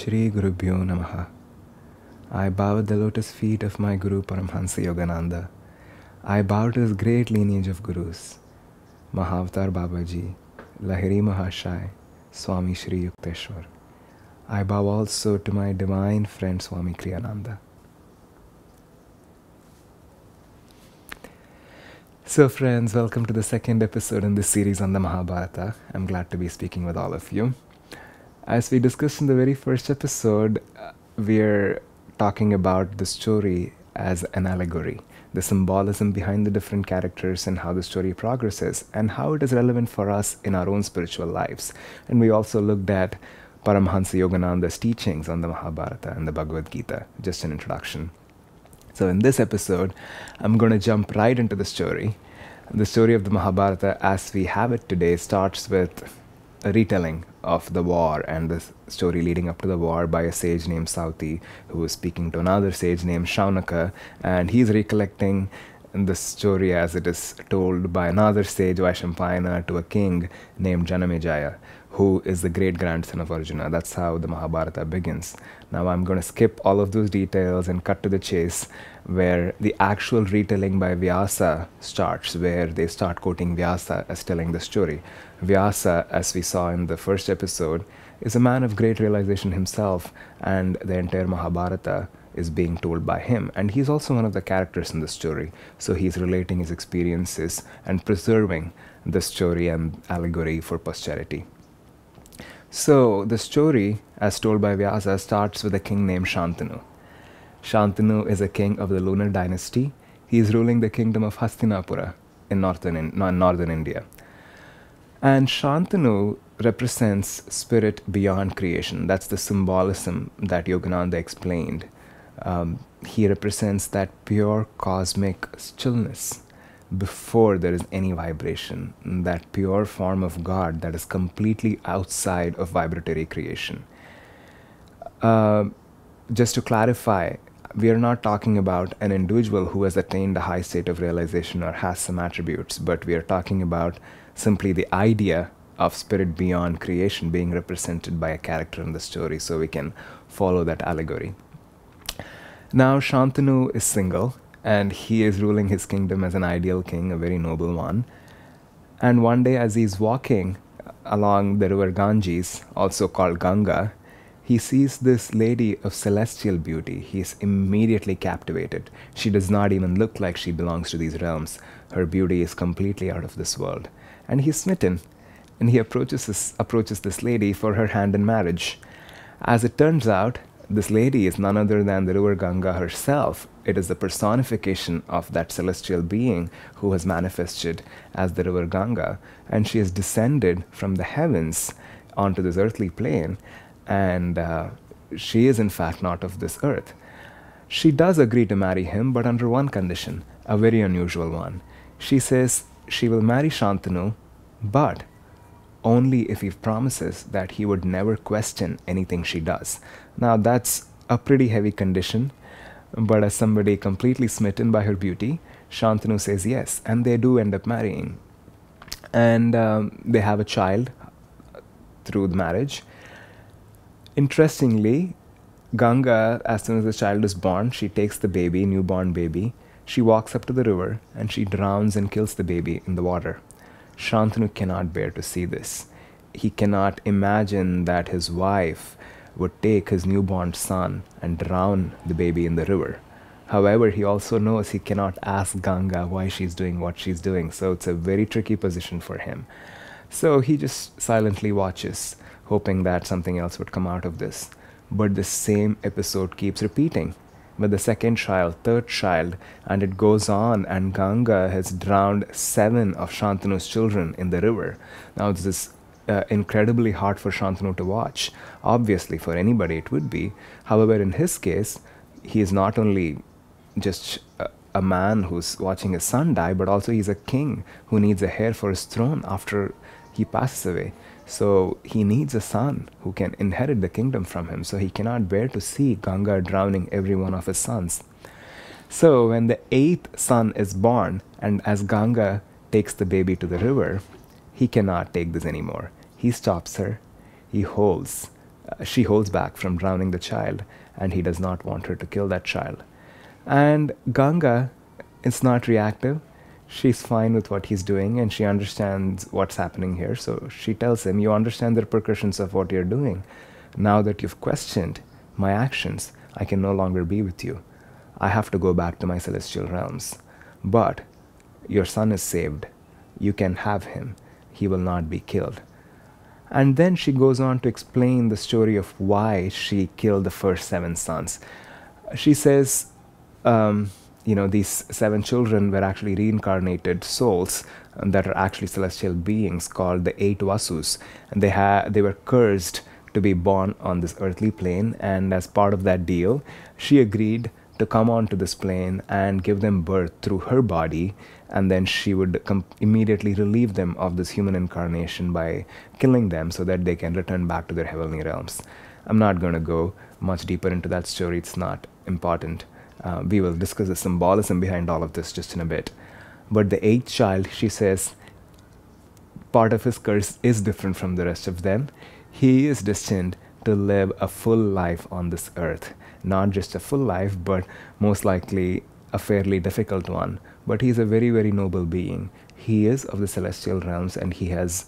Shri Gurubhyo Namaha. I bow at the lotus feet of my Guru Paramhansa Yogananda. I bow to his great lineage of Gurus, Mahavatar Babaji, Lahiri Mahashai, Swami Shri Yukteswar. I bow also to my divine friend Swami Kriyananda. So friends, welcome to the second episode in this series on the Mahabharata. I'm glad to be speaking with all of you. As we discussed in the very first episode, we're talking about the story as an allegory, the symbolism behind the different characters and how the story progresses and how it is relevant for us in our own spiritual lives. And we also looked at Paramhansa Yogananda's teachings on the Mahabharata and the Bhagavad Gita, just an introduction. So in this episode, I'm going to jump right into the story. The story of the Mahabharata as we have it today starts with a retelling of the war and the story leading up to the war by a sage named Sauti, who is speaking to another sage named Shaunaka, and he's recollecting the story as it is told by another sage, Vaishampayana, to a king named Janamejaya, who is the great-grandson of Arjuna. That's how the Mahabharata begins. Now I'm going to skip all of those details and cut to the chase, where the actual retelling by Vyasa starts, where they start quoting Vyasa as telling the story. Vyasa, as we saw in the first episode, is a man of great realization himself, and the entire Mahabharata is being told by him. And he's also one of the characters in the story, so he's relating his experiences and preserving the story and allegory for posterity. So the story, as told by Vyasa, starts with a king named Shantanu. Shantanu is a king of the lunar dynasty. He is ruling the kingdom of Hastinapura in northern India. And Shantanu represents spirit beyond creation. That's the symbolism that Yogananda explained. He represents that pure cosmic stillness before there is any vibration, that pure form of God that is completely outside of vibratory creation. Just to clarify, we are not talking about an individual who has attained a high state of realization or has some attributes, but we are talking about simply the idea of spirit beyond creation being represented by a character in the story, so we can follow that allegory. Now Shantanu is single, and he is ruling his kingdom as an ideal king, a very noble one. And one day as he's walking along the river Ganges, also called Ganga, he sees this lady of celestial beauty. He is immediately captivated. She does not even look like she belongs to these realms. Her beauty is completely out of this world. And he's smitten, and he approaches this lady for her hand in marriage. As it turns out, this lady is none other than the river Ganga herself. It is the personification of that celestial being who has manifested as the river Ganga, and she has descended from the heavens onto this earthly plane, and she is in fact not of this earth. She does agree to marry him, but under one condition, a very unusual one. She says she will marry Shantanu, but only if he promises that he would never question anything she does. Now that's a pretty heavy condition, but as somebody completely smitten by her beauty, Shantanu says yes, and they do end up marrying. And they have a child through the marriage. Interestingly, Ganga, as soon as the child is born, she takes the baby, newborn baby, she walks up to the river, and she drowns and kills the baby in the water. Shantanu cannot bear to see this. He cannot imagine that his wife would take his newborn son and drown the baby in the river. However, he also knows he cannot ask Ganga why she's doing what she's doing, so it's a very tricky position for him. So he just silently watches, hoping that something else would come out of this. But the same episode keeps repeating with the second child, third child, and it goes on, and Ganga has drowned 7 of Shantanu's children in the river. Now this is incredibly hard for Shantanu to watch. Obviously, for anybody it would be. However, in his case, he is not only just a man who's watching his son die, but also he's a king who needs a heir for his throne after he passes away. So he needs a son who can inherit the kingdom from him. So he cannot bear to see Ganga drowning every one of his sons. So when the 8th son is born, and as Ganga takes the baby to the river, he cannot take this anymore. He stops her, he holds She holds back from drowning the child, and he does not want her to kill that child. And Ganga is not reactive. She's fine with what he's doing, and she understands what's happening here. So she tells him, "You understand the repercussions of what you're doing. Now that you've questioned my actions, I can no longer be with you. I have to go back to my celestial realms. But your son is saved. You can have him. He will not be killed." And then she goes on to explain the story of why she killed the first 7 sons. She says, these 7 children were actually reincarnated souls that are actually celestial beings called the 8 Vasus. And they were cursed to be born on this earthly plane. And as part of that deal, she agreed to come onto this plane and give them birth through her body, and then she would immediately relieve them of this human incarnation by killing them so that they can return back to their heavenly realms. I'm not going to go much deeper into that story. It's not important. We will discuss the symbolism behind all of this just in a bit. But the 8th child, she says, part of his curse is different from the rest of them. He is destined to live a full life on this earth. Not just a full life, but most likely a fairly difficult one. But he is a very, very noble being. He is of the celestial realms, and he has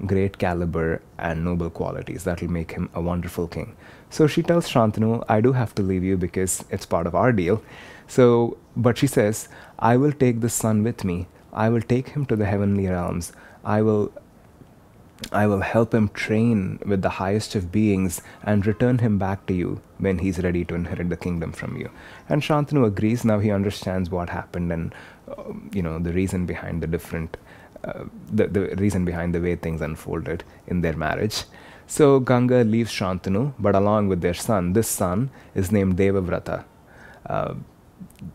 great caliber and noble qualities that will make him a wonderful king. So she tells Shantanu, "I do have to leave you because it's part of our deal." But she says, "I will take the son with me. I will take him to the heavenly realms. I will help him train with the highest of beings and return him back to you when he's ready to inherit the kingdom from you." And Shantanu agrees. Now he understands what happened and the reason behind the reason behind the way things unfolded in their marriage. So Ganga leaves Shantanu, but along with their son. This son is named Devavrata.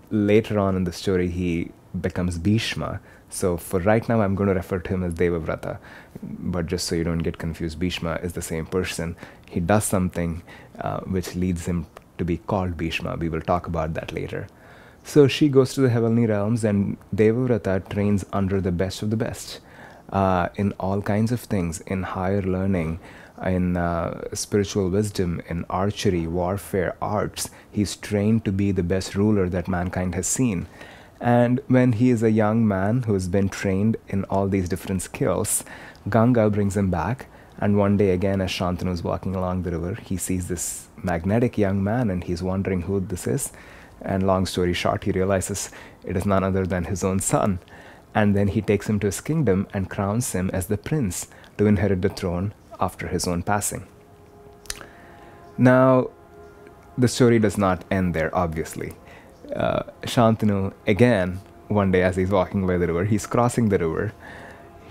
Later on in the story, he becomes Bhishma. So for right now, I'm going to refer to him as Devavrata. But just so you don't get confused, Bhishma is the same person. He does something which leads him to be called Bhishma. We will talk about that later. So she goes to the heavenly realms, and Devavrata trains under the best of the best in all kinds of things, in higher learning, in spiritual wisdom, in archery, warfare, arts. He's trained to be the best ruler that mankind has seen. And when he is a young man who has been trained in all these different skills, Ganga brings him back. And one day again, as Shantanu is walking along the river, he sees this magnetic young man, and he's wondering who this is. And long story short, he realizes it is none other than his own son. And then he takes him to his kingdom and crowns him as the prince to inherit the throne after his own passing. Now, the story does not end there, obviously. Shantanu, again, one day as he's walking by the river, he's crossing the river.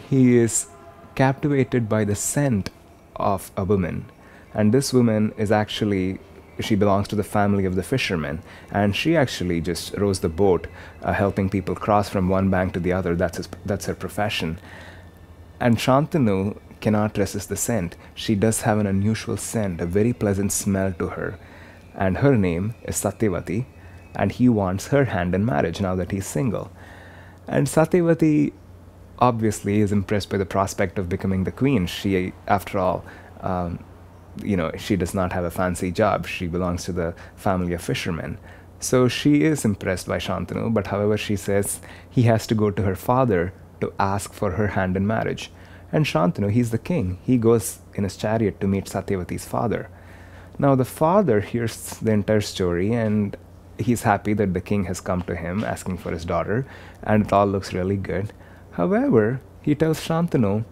He is captivated by the scent of a woman. And this woman is actually, she belongs to the family of the fishermen. And she actually just rows the boat, helping people cross from one bank to the other. That's her profession. And Shantanu cannot resist the scent. She does have an unusual scent, a very pleasant smell to her. And her name is Satyavati. And he wants her hand in marriage now that he's single. And Satyavati obviously is impressed by the prospect of becoming the queen. She, after all, she does not have a fancy job. She belongs to the family of fishermen. So she is impressed by Shantanu, but however, she says he has to go to her father to ask for her hand in marriage. And Shantanu, he's the king. He goes in his chariot to meet Satyavati's father. Now the father hears the entire story, and he's happy that the king has come to him asking for his daughter, and it all looks really good. However, he tells Shantanu,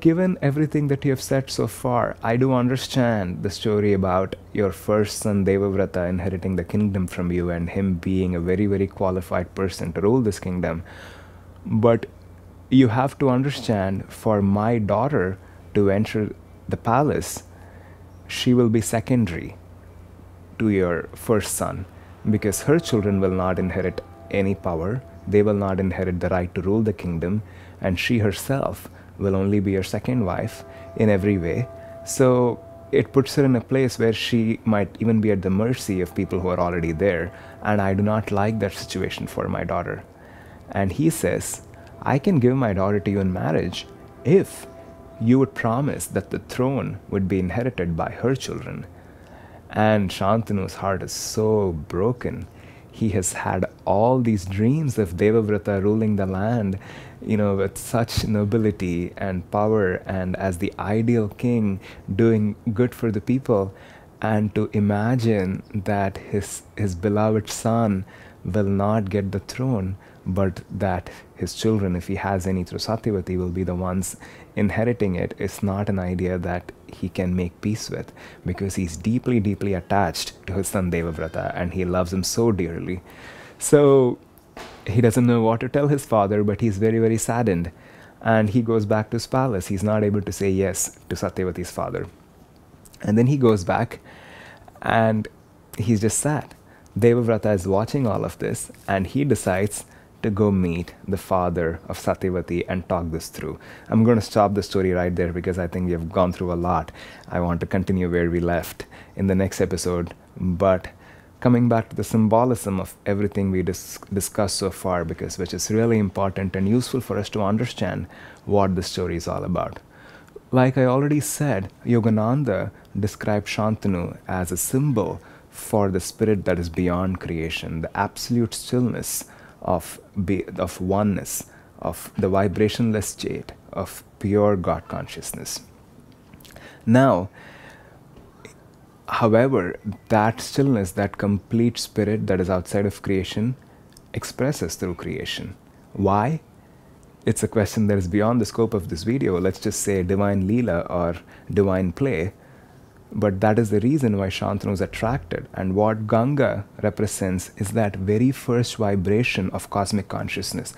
given everything that you have said so far, I do understand the story about your first son Devavrata inheriting the kingdom from you and him being a very, very qualified person to rule this kingdom. But you have to understand, for my daughter to enter the palace, she will be secondary to your first son, because her children will not inherit any power. They will not inherit the right to rule the kingdom, and she herself will only be your second wife in every way. So it puts her in a place where she might even be at the mercy of people who are already there, and I do not like that situation for my daughter. And he says, I can give my daughter to you in marriage if you would promise that the throne would be inherited by her children. And Shantanu's heart is so broken. He has had all these dreams of Devavrata ruling the land, with such nobility and power, and as the ideal king doing good for the people. And to imagine that his beloved son will not get the throne, but that his children, if he has any through Satyavati, will be the ones inheriting it, is not an idea that he can make peace with, because he's deeply, deeply attached to his son Devavrata, and he loves him so dearly. So he doesn't know what to tell his father, but he's very, very saddened. And he goes back to his palace. He's not able to say yes to Satyavati's father. And then he goes back and he's just sad. Devavrata is watching all of this, and he decides to go meet the father of Satyavati and talk this through. I'm going to stop the story right there because I think we have gone through a lot. I want to continue where we left in the next episode. But coming back to the symbolism of everything we discussed so far, which is really important and useful for us to understand what the story is all about. Like I already said, Yogananda described Shantanu as a symbol for the spirit that is beyond creation, the absolute stillness of oneness, of the vibrationless state of pure God consciousness. Now, however, that stillness, that complete spirit that is outside of creation, expresses through creation. Why? It's a question that is beyond the scope of this video. Let's just say divine Leela or divine play. But that is the reason why Shantanu is attracted. And what Ganga represents is that very first vibration of cosmic consciousness.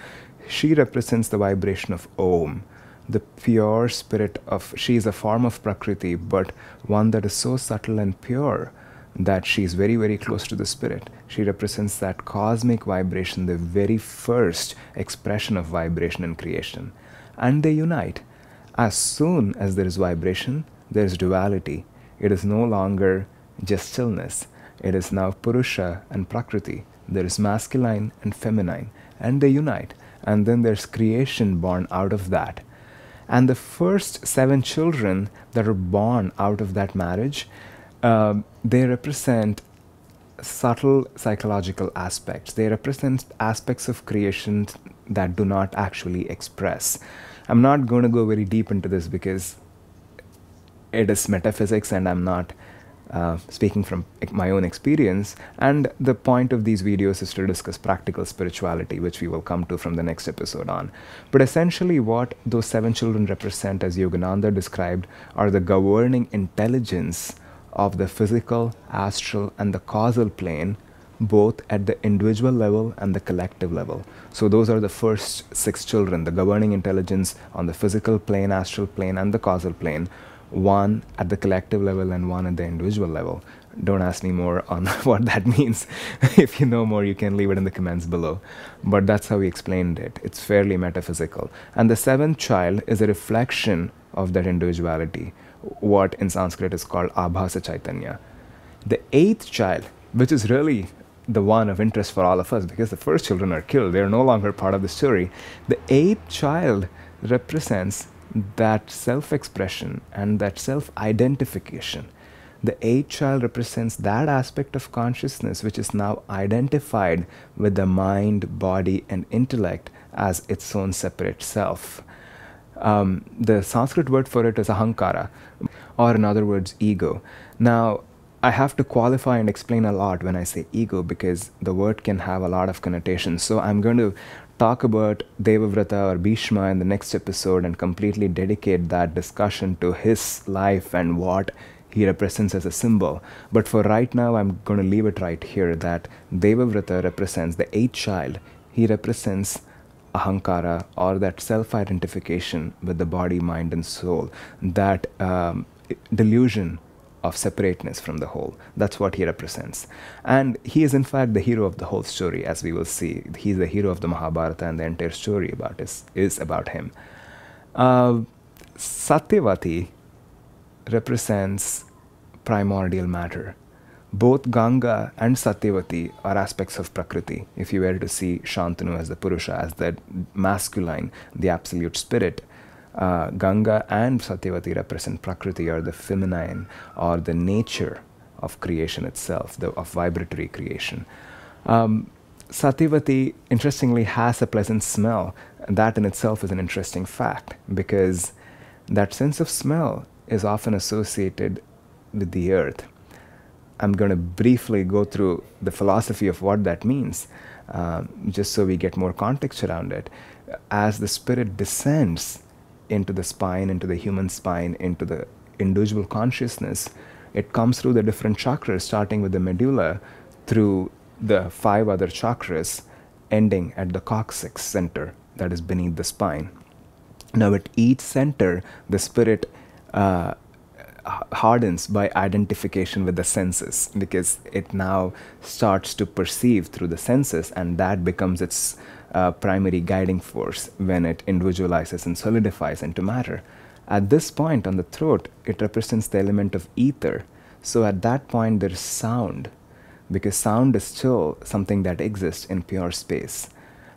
She represents the vibration of Om, the pure spirit of, she is a form of Prakriti, but one that is so subtle and pure that she is very, very close to the spirit. She represents that cosmic vibration, the very first expression of vibration in creation. And they unite. As soon as there is vibration, there is duality. It is no longer just stillness. It is now Purusha and Prakriti. There is masculine and feminine, and they unite. And then there's creation born out of that. And the first 7 children that are born out of that marriage, they represent subtle psychological aspects. They represent aspects of creation that do not actually express. I'm not going to go very deep into this because it is metaphysics, and I'm not speaking from my own experience. And the point of these videos is to discuss practical spirituality, which we will come to from the next episode on. But essentially what those 7 children represent, as Yogananda described, are the governing intelligence of the physical, astral, and the causal plane, both at the individual level and the collective level. So those are the first 6 children, the governing intelligence on the physical plane, astral plane, and the causal plane. One at the collective level and one at the individual level. Don't ask me more on what that means. If you know more, you can leave it in the comments below. But that's how we explained it. It's fairly metaphysical. And the 7th child is a reflection of that individuality, what in Sanskrit is called Abhasa Chaitanya. The 8th child, which is really the one of interest for all of us because the first children are killed. They are no longer part of the story. The 8th child represents that self-expression and that self-identification. The 8th child represents that aspect of consciousness which is now identified with the mind, body, and intellect as its own separate self. The Sanskrit word for it is ahankara, or in other words, ego. Now, I have to qualify and explain a lot when I say ego because the word can have a lot of connotations. So I'm going to talk about Devavrata or Bhishma in the next episode and completely dedicate that discussion to his life and what he represents as a symbol. But for right now, I'm going to leave it right here that Devavrata represents the 8th child. He represents ahankara, or that self-identification with the body, mind, and soul, that delusion of separateness from the whole. That's what he represents. And he is in fact the hero of the whole story, as we will see. He's the hero of the Mahabharata, and the entire story about is about him. Satyavati represents primordial matter. Both Ganga and Satyavati are aspects of Prakriti. If you were to see Shantanu as the Purusha, as the masculine, the absolute spirit, Ganga and Satyavati represent Prakriti, or the feminine, or the nature of creation itself, of vibratory creation. Satyavati, interestingly, has a pleasant smell. That in itself is an interesting fact, because that sense of smell is often associated with the earth. I'm going to briefly go through the philosophy of what that means, just so we get more context around it. As the spirit descends into the spine, into the human spine, into the individual consciousness, it comes through the different chakras, starting with the medulla, through the 5 other chakras, ending at the coccyx center that is beneath the spine. Now, at each center, the spirit hardens by identification with the senses, because it now starts to perceive through the senses, and that becomes its primary guiding force when it individualizes and solidifies into matter. At this point on the throat, it represents the element of ether. So at that point, there is sound, because sound is still something that exists in pure space,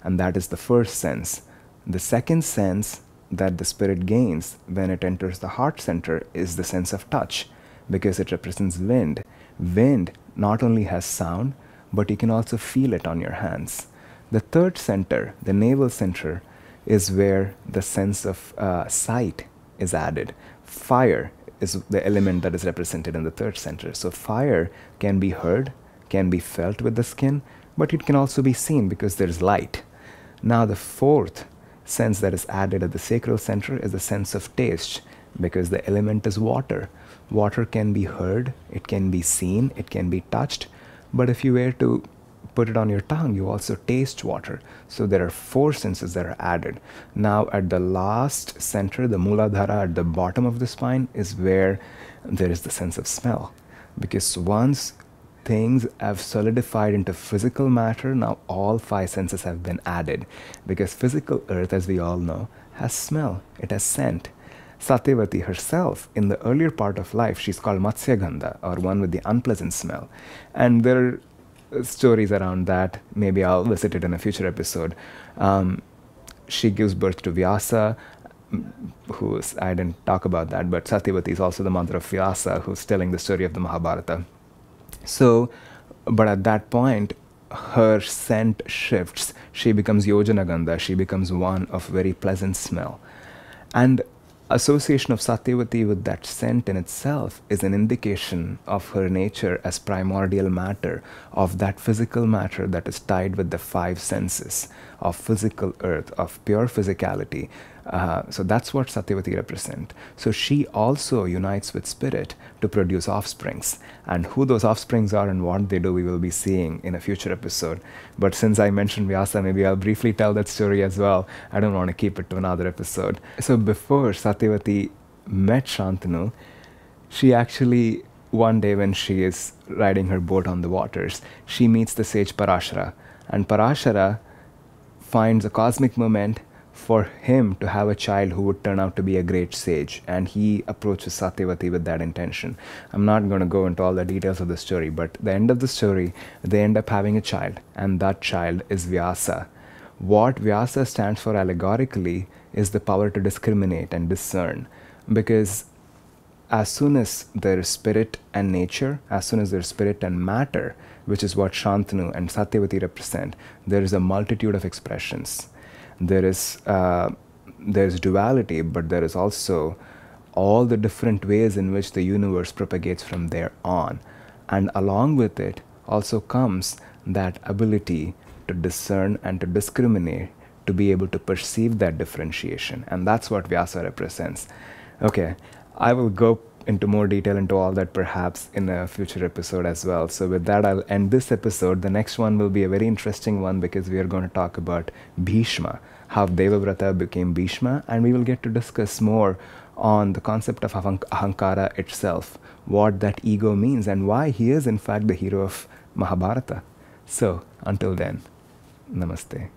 and that is the first sense. The second sense that the spirit gains when it enters the heart center is the sense of touch, because it represents wind. Wind not only has sound, but you can also feel it on your hands. The third center, the navel center, is where the sense of sight is added. Fire is the element that is represented in the third center. So fire can be heard, can be felt with the skin, but it can also be seen because there is light. Now the fourth sense that is added at the sacral center is the sense of taste, because the element is water. Water can be heard, it can be seen, it can be touched, but if you were to put it on your tongue, you also taste water. So there are 4 senses that are added. Now at the last center, the Muladhara at the bottom of the spine, is where there is the sense of smell. Because once things have solidified into physical matter, now all 5 senses have been added. Because physical earth, as we all know, has smell, it has scent. Satyavati herself, in the earlier part of life, she's called Matsyagandha, or one with the unpleasant smell. And there are stories around that. Maybe I'll visit it in a future episode. She gives birth to Vyasa, I didn't talk about that, but Satyavati is also the mother of Vyasa, who's telling the story of the Mahabharata. So, but at that point, her scent shifts. She becomes Yojanagandha. She becomes one of very pleasant smell. And association of Satyavati with that scent in itself is an indication of her nature as primordial matter, of that physical matter that is tied with the 5 senses of physical earth, of pure physicality. So that's what Satyavati represents. So she also unites with spirit to produce offsprings. And who those offsprings are and what they do, we will be seeing in a future episode. But since I mentioned Vyasa, maybe I'll briefly tell that story as well. I don't want to keep it to another episode. So before Satyavati met Shantanu, she actually, one day when she is riding her boat on the waters, she meets the sage Parashara. And Parashara finds a cosmic moment for him to have a child who would turn out to be a great sage, and he approaches Satyavati with that intention. I'm not going to go into all the details of the story, but the end of the story, they end up having a child, and that child is Vyasa. What Vyasa stands for allegorically is the power to discriminate and discern, because as soon as there is spirit and nature, as soon as there is spirit and matter, which is what Shantanu and Satyavati represent, there is a multitude of expressions. There is duality, but there is also all the different ways in which the universe propagates from there on. And along with it also comes that ability to discern and to discriminate, to be able to perceive that differentiation. And that's what Vyasa represents. Okay, I will go into more detail into all that perhaps in a future episode as well. So with that, I'll end this episode. The next one will be a very interesting one, because we are going to talk about Bhishma, how Devavrata became Bhishma, and we will get to discuss more on the concept of Ahankara itself, what that ego means, and why he is in fact the hero of Mahabharata. So until then, namaste.